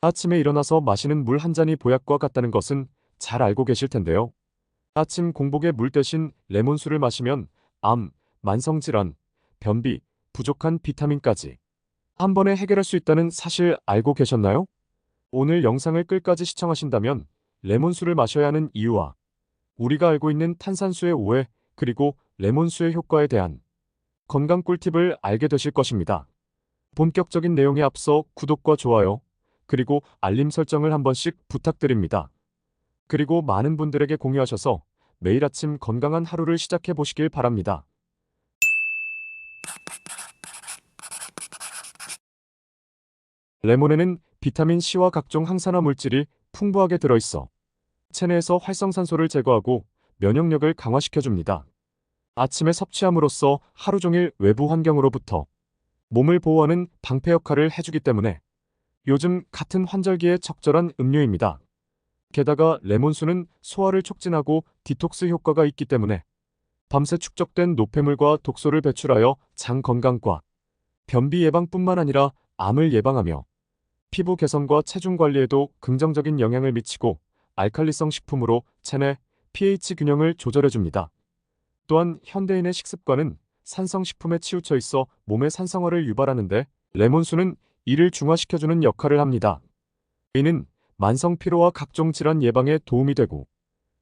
아침에 일어나서 마시는 물 한 잔이 보약과 같다는 것은 잘 알고 계실 텐데요. 아침 공복에 물 대신 레몬수를 마시면 암, 만성질환, 변비, 부족한 비타민까지 한 번에 해결할 수 있다는 사실 알고 계셨나요? 오늘 영상을 끝까지 시청하신다면 레몬수를 마셔야 하는 이유와 우리가 알고 있는 탄산수의 오해, 그리고 레몬수의 효과에 대한 건강 꿀팁을 알게 되실 것입니다. 본격적인 내용에 앞서 구독과 좋아요, 그리고 알림 설정을 한 번씩 부탁드립니다. 그리고 많은 분들에게 공유하셔서 매일 아침 건강한 하루를 시작해 보시길 바랍니다. 레몬에는 비타민 C와 각종 항산화 물질이 풍부하게 들어있어 체내에서 활성산소를 제거하고 면역력을 강화시켜줍니다. 아침에 섭취함으로써 하루 종일 외부 환경으로부터 몸을 보호하는 방패 역할을 해주기 때문에 요즘 같은 환절기에 적절한 음료입니다. 게다가 레몬수는 소화를 촉진하고 디톡스 효과가 있기 때문에 밤새 축적된 노폐물과 독소를 배출하여 장 건강과 변비 예방뿐만 아니라 암을 예방하며 피부 개선과 체중 관리에도 긍정적인 영향을 미치고 알칼리성 식품으로 체내 pH 균형을 조절해줍니다. 또한 현대인의 식습관은 산성식품에 치우쳐 있어 몸의 산성화를 유발하는데 레몬수는 이를 중화시켜주는 역할을 합니다. 이는 만성 피로와 각종 질환 예방에 도움이 되고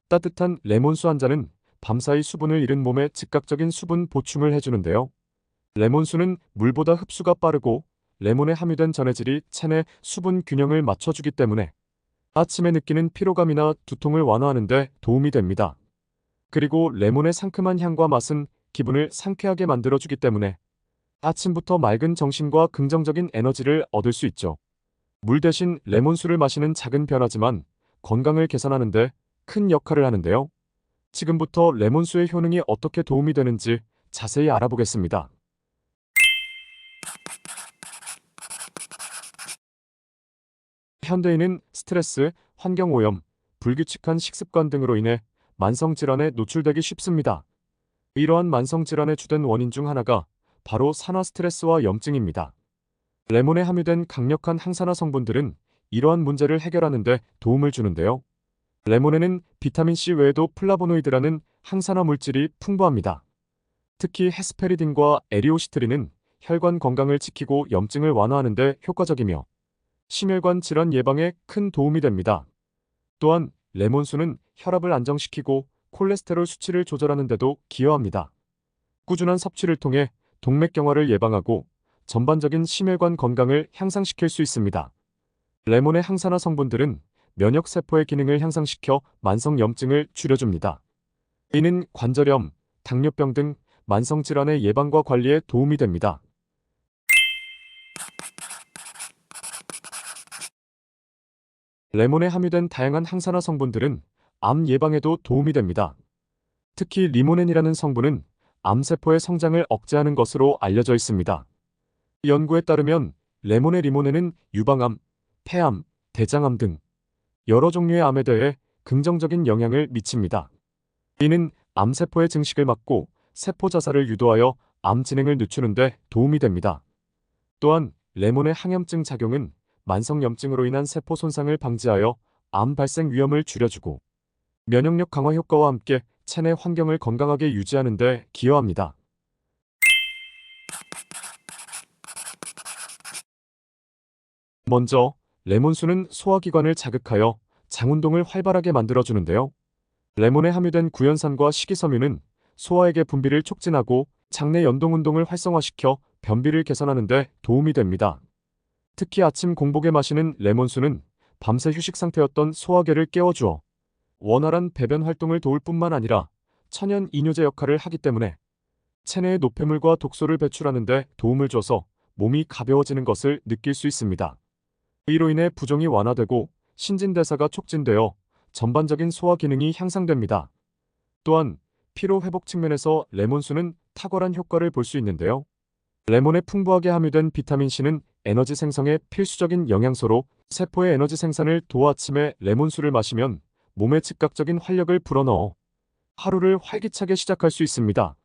따뜻한 레몬수 한 잔은 밤사이 수분을 잃은 몸에 즉각적인 수분 보충을 해주는데요. 레몬수는 물보다 흡수가 빠르고 레몬에 함유된 전해질이 체내 수분 균형을 맞춰주기 때문에 아침에 느끼는 피로감이나 두통을 완화하는 데 도움이 됩니다. 그리고 레몬의 상큼한 향과 맛은 기분을 상쾌하게 만들어주기 때문에 아침부터 맑은 정신과 긍정적인 에너지를 얻을 수 있죠. 물 대신 레몬수를 마시는 작은 변화지만 건강을 개선하는 데 큰 역할을 하는데요. 지금부터 레몬수의 효능이 어떻게 도움이 되는지 자세히 알아보겠습니다. 현대인은 스트레스, 환경오염, 불규칙한 식습관 등으로 인해 만성질환에 노출되기 쉽습니다. 이러한 만성질환의 주된 원인 중 하나가 바로 산화 스트레스와 염증입니다. 레몬에 함유된 강력한 항산화 성분들은 이러한 문제를 해결하는 데 도움을 주는데요. 레몬에는 비타민C 외에도 플라보노이드라는 항산화 물질이 풍부합니다. 특히 헤스페리딘과 에리오시트린은 혈관 건강을 지키고 염증을 완화하는 데 효과적이며 심혈관 질환 예방에 큰 도움이 됩니다. 또한 레몬수는 혈압을 안정시키고 콜레스테롤 수치를 조절하는 데도 기여합니다. 꾸준한 섭취를 통해 동맥경화를 예방하고 전반적인 심혈관 건강을 향상시킬 수 있습니다. 레몬의 항산화 성분들은 면역세포의 기능을 향상시켜 만성염증을 줄여줍니다. 이는 관절염, 당뇨병 등 만성질환의 예방과 관리에 도움이 됩니다. 레몬에 함유된 다양한 항산화 성분들은 암 예방에도 도움이 됩니다. 특히 리모넨이라는 성분은 암세포의 성장을 억제하는 것으로 알려져 있습니다. 연구에 따르면 레몬의 리모넨은 유방암, 폐암, 대장암 등 여러 종류의 암에 대해 긍정적인 영향을 미칩니다. 이는 암세포의 증식을 막고 세포 자살을 유도하여 암 진행을 늦추는 데 도움이 됩니다. 또한 레몬의 항염증 작용은 만성염증으로 인한 세포 손상을 방지하여 암 발생 위험을 줄여주고 면역력 강화 효과와 함께 체내 환경을 건강하게 유지하는 데 기여합니다. 먼저 레몬수는 소화기관을 자극하여 장운동을 활발하게 만들어주는데요. 레몬에 함유된 구연산과 식이섬유는 소화액의 분비를 촉진하고 장내 연동운동을 활성화시켜 변비를 개선하는 데 도움이 됩니다. 특히 아침 공복에 마시는 레몬수는 밤새 휴식 상태였던 소화계를 깨워주어 원활한 배변 활동을 도울 뿐만 아니라 천연 이뇨제 역할을 하기 때문에 체내의 노폐물과 독소를 배출하는 데 도움을 줘서 몸이 가벼워지는 것을 느낄 수 있습니다. 이로 인해 부종이 완화되고 신진대사가 촉진되어 전반적인 소화 기능이 향상됩니다. 또한 피로 회복 측면에서 레몬수는 탁월한 효과를 볼 수 있는데요. 레몬에 풍부하게 함유된 비타민C는 에너지 생성에 필수적인 영양소로 세포의 에너지 생산을 도와 아침에 레몬수를 마시면 몸에 즉각적인 활력을 불어넣어 하루를 활기차게 시작할 수 있습니다.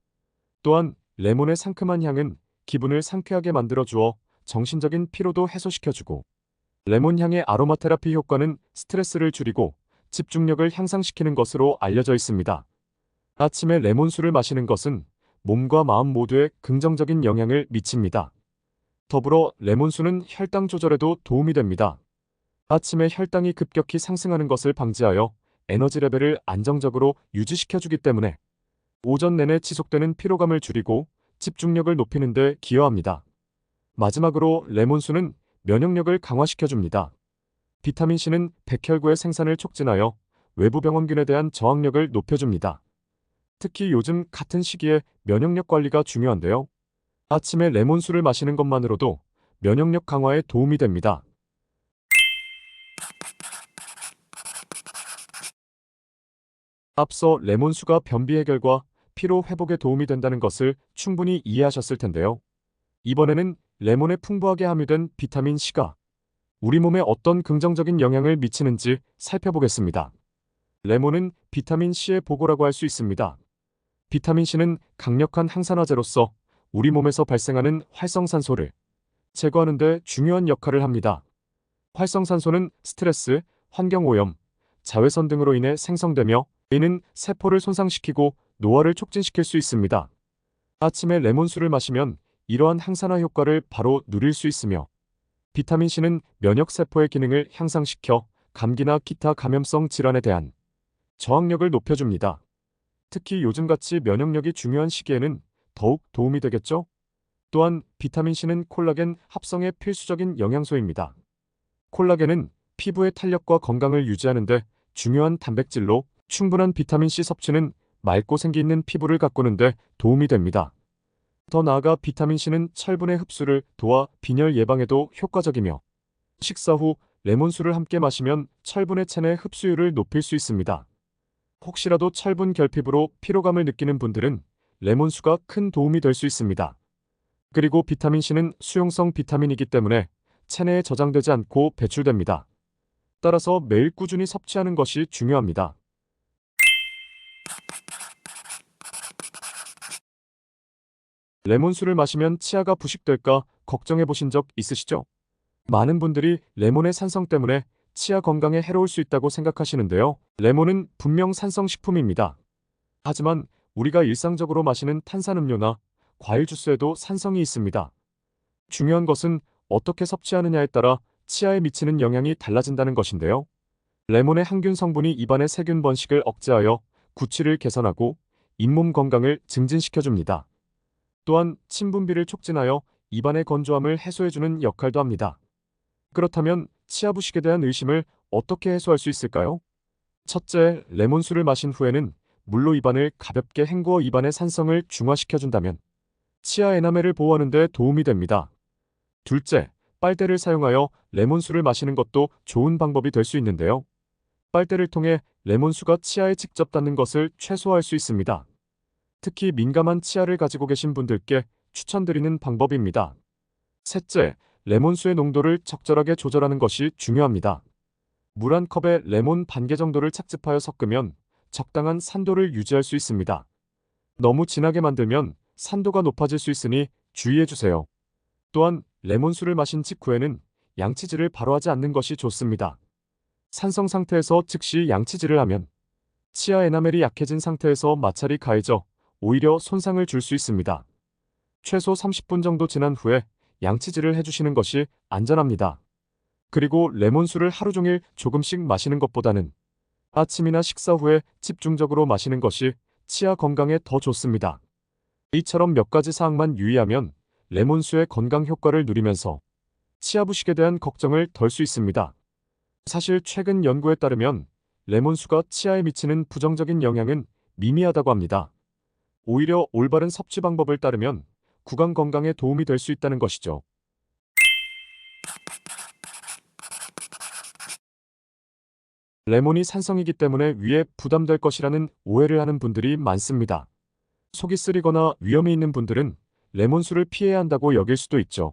또한 레몬의 상큼한 향은 기분을 상쾌하게 만들어 주어 정신적인 피로도 해소시켜주고 레몬 향의 아로마 테라피 효과는 스트레스를 줄이고 집중력을 향상시키는 것으로 알려져 있습니다. 아침에 레몬수를 마시는 것은 몸과 마음 모두에 긍정적인 영향을 미칩니다. 더불어 레몬수는 혈당 조절에도 도움이 됩니다. 아침에 혈당이 급격히 상승하는 것을 방지하여 에너지 레벨을 안정적으로 유지시켜주기 때문에 오전 내내 지속되는 피로감을 줄이고 집중력을 높이는 데 기여합니다. 마지막으로 레몬수는 면역력을 강화시켜줍니다. 비타민C는 백혈구의 생산을 촉진하여 외부 병원균에 대한 저항력을 높여줍니다. 특히 요즘 같은 시기에 면역력 관리가 중요한데요. 아침에 레몬수를 마시는 것만으로도 면역력 강화에 도움이 됩니다. 앞서 레몬수가 변비 해결과 피로 회복에 도움이 된다는 것을 충분히 이해하셨을 텐데요. 이번에는 레몬에 풍부하게 함유된 비타민 C가 우리 몸에 어떤 긍정적인 영향을 미치는지 살펴보겠습니다. 레몬은 비타민 C의 보고라고 할 수 있습니다. 비타민 C는 강력한 항산화제로서 우리 몸에서 발생하는 활성산소를 제거하는 데 중요한 역할을 합니다. 활성산소는 스트레스, 환경오염, 자외선 등으로 인해 생성되며 이는 세포를 손상시키고 노화를 촉진시킬 수 있습니다. 아침에 레몬수를 마시면 이러한 항산화 효과를 바로 누릴 수 있으며 비타민C는 면역세포의 기능을 향상시켜 감기나 기타 감염성 질환에 대한 저항력을 높여줍니다. 특히 요즘같이 면역력이 중요한 시기에는 더욱 도움이 되겠죠? 또한 비타민C는 콜라겐 합성의 필수적인 영양소입니다. 콜라겐은 피부의 탄력과 건강을 유지하는 데 중요한 단백질로 충분한 비타민C 섭취는 맑고 생기 있는 피부를 가꾸는 데 도움이 됩니다. 더 나아가 비타민C는 철분의 흡수를 도와 빈혈 예방에도 효과적이며 식사 후 레몬수를 함께 마시면 철분의 체내 흡수율을 높일 수 있습니다. 혹시라도 철분 결핍으로 피로감을 느끼는 분들은 레몬수가 큰 도움이 될 수 있습니다. 그리고 비타민C는 수용성 비타민이기 때문에 체내에 저장되지 않고 배출됩니다. 따라서 매일 꾸준히 섭취하는 것이 중요합니다. 레몬수를 마시면 치아가 부식될까 걱정해 보신 적 있으시죠? 많은 분들이 레몬의 산성 때문에 치아 건강에 해로울 수 있다고 생각하시는데요. 레몬은 분명 산성 식품입니다. 하지만 우리가 일상적으로 마시는 탄산음료나 과일 주스에도 산성이 있습니다. 중요한 것은 어떻게 섭취하느냐에 따라 치아에 미치는 영향이 달라진다는 것인데요. 레몬의 항균 성분이 입안의 세균 번식을 억제하여 구취를 개선하고 잇몸 건강을 증진시켜줍니다. 또한 침분비를 촉진하여 입안의 건조함을 해소해주는 역할도 합니다. 그렇다면 치아 부식에 대한 의심을 어떻게 해소할 수 있을까요? 첫째, 레몬수를 마신 후에는 물로 입안을 가볍게 헹구어 입안의 산성을 중화시켜준다면 치아 에나멜을 보호하는 데 도움이 됩니다. 둘째, 빨대를 사용하여 레몬수를 마시는 것도 좋은 방법이 될 수 있는데요. 빨대를 통해 레몬수가 치아에 직접 닿는 것을 최소화할 수 있습니다. 특히 민감한 치아를 가지고 계신 분들께 추천드리는 방법입니다. 셋째, 레몬수의 농도를 적절하게 조절하는 것이 중요합니다. 물 한 컵에 레몬 반 개 정도를 착즙하여 섞으면 적당한 산도를 유지할 수 있습니다. 너무 진하게 만들면 산도가 높아질 수 있으니 주의해주세요. 또한 레몬수를 마신 직후에는 양치질을 바로 하지 않는 것이 좋습니다. 산성 상태에서 즉시 양치질을 하면 치아 에나멜이 약해진 상태에서 마찰이 가해져 오히려 손상을 줄 수 있습니다. 최소 30분 정도 지난 후에 양치질을 해주시는 것이 안전합니다. 그리고 레몬수를 하루 종일 조금씩 마시는 것보다는 아침이나 식사 후에 집중적으로 마시는 것이 치아 건강에 더 좋습니다. 이처럼 몇 가지 사항만 유의하면 레몬수의 건강 효과를 누리면서 치아 부식에 대한 걱정을 덜 수 있습니다. 사실 최근 연구에 따르면 레몬수가 치아에 미치는 부정적인 영향은 미미하다고 합니다. 오히려 올바른 섭취 방법을 따르면 구강 건강에 도움이 될 수 있다는 것이죠. 레몬이 산성이기 때문에 위에 부담될 것이라는 오해를 하는 분들이 많습니다. 속이 쓰리거나 위험이 있는 분들은 레몬수를 피해야 한다고 여길 수도 있죠.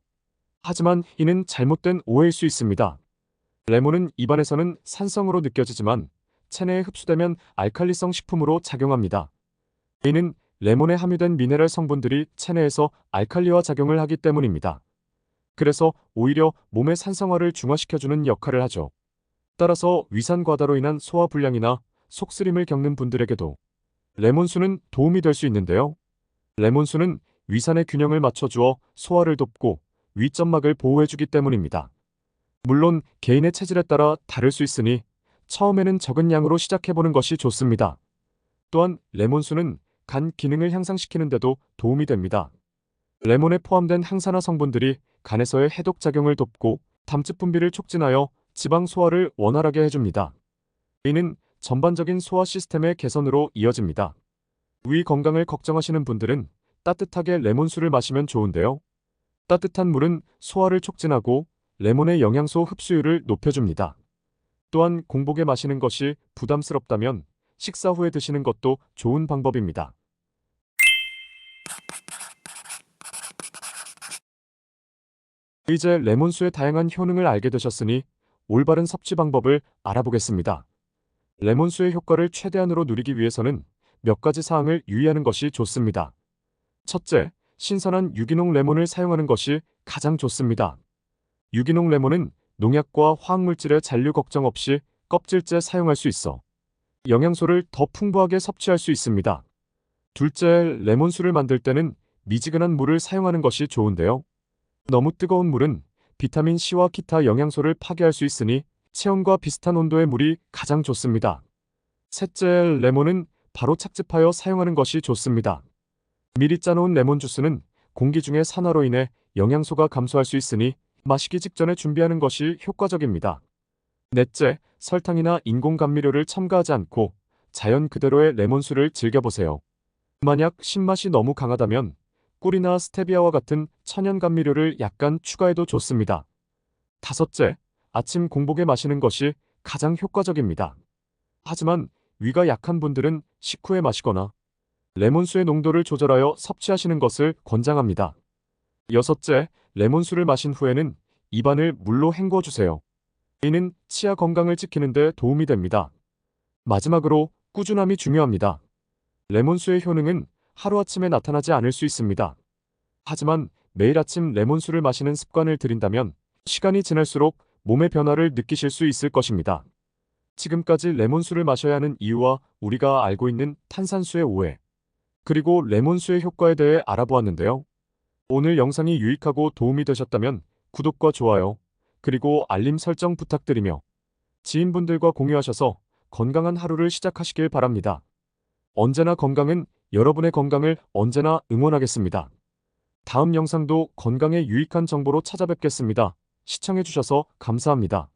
하지만 이는 잘못된 오해일 수 있습니다. 레몬은 입안에서는 산성으로 느껴지지만 체내에 흡수되면 알칼리성 식품으로 작용합니다. 이는 레몬에 함유된 미네랄 성분들이 체내에서 알칼리화 작용을 하기 때문입니다. 그래서 오히려 몸의 산성화를 중화시켜주는 역할을 하죠. 따라서 위산 과다로 인한 소화 불량이나 속쓰림을 겪는 분들에게도 레몬수는 도움이 될 수 있는데요. 레몬수는 위산의 균형을 맞춰주어 소화를 돕고 위점막을 보호해주기 때문입니다. 물론 개인의 체질에 따라 다를 수 있으니 처음에는 적은 양으로 시작해보는 것이 좋습니다. 또한 레몬수는 간 기능을 향상시키는 데도 도움이 됩니다. 레몬에 포함된 항산화 성분들이 간에서의 해독 작용을 돕고 담즙 분비를 촉진하여 지방 소화를 원활하게 해줍니다. 이는 전반적인 소화 시스템의 개선으로 이어집니다. 위 건강을 걱정하시는 분들은 따뜻하게 레몬수를 마시면 좋은데요. 따뜻한 물은 소화를 촉진하고 레몬의 영양소 흡수율을 높여줍니다. 또한 공복에 마시는 것이 부담스럽다면 식사 후에 드시는 것도 좋은 방법입니다. 이제 레몬수의 다양한 효능을 알게 되셨으니 올바른 섭취 방법을 알아보겠습니다. 레몬수의 효과를 최대한으로 누리기 위해서는 몇 가지 사항을 유의하는 것이 좋습니다. 첫째, 신선한 유기농 레몬을 사용하는 것이 가장 좋습니다. 유기농 레몬은 농약과 화학물질의 잔류 걱정 없이 껍질째 사용할 수 있어 영양소를 더 풍부하게 섭취할 수 있습니다. 둘째, 레몬수를 만들 때는 미지근한 물을 사용하는 것이 좋은데요. 너무 뜨거운 물은 비타민 C와 기타 영양소를 파괴할 수 있으니 체온과 비슷한 온도의 물이 가장 좋습니다. 셋째, 레몬은 바로 착즙하여 사용하는 것이 좋습니다. 미리 짜놓은 레몬 주스는 공기 중의 산화로 인해 영양소가 감소할 수 있으니 마시기 직전에 준비하는 것이 효과적입니다. 넷째, 설탕이나 인공 감미료를 첨가하지 않고 자연 그대로의 레몬수를 즐겨보세요. 만약 신맛이 너무 강하다면 꿀이나 스테비아와 같은 천연 감미료를 약간 추가해도 좋습니다. 다섯째, 아침 공복에 마시는 것이 가장 효과적입니다. 하지만 위가 약한 분들은 식후에 마시거나 레몬수의 농도를 조절하여 섭취하시는 것을 권장합니다. 여섯째, 레몬수를 마신 후에는 입안을 물로 헹궈주세요. 이는 치아 건강을 지키는 데 도움이 됩니다. 마지막으로 꾸준함이 중요합니다. 레몬수의 효능은 하루아침에 나타나지 않을 수 있습니다. 하지만 매일 아침 레몬수를 마시는 습관을 들인다면 시간이 지날수록 몸의 변화를 느끼실 수 있을 것입니다. 지금까지 레몬수를 마셔야 하는 이유와 우리가 알고 있는 탄산수의 오해, 그리고 레몬수의 효과에 대해 알아보았는데요. 오늘 영상이 유익하고 도움이 되셨다면 구독과 좋아요, 그리고 알림 설정 부탁드리며 지인분들과 공유하셔서 건강한 하루를 시작하시길 바랍니다. 언제나 건강은 여러분의 건강을 언제나 응원하겠습니다. 다음 영상도 건강에 유익한 정보로 찾아뵙겠습니다. 시청해주셔서 감사합니다.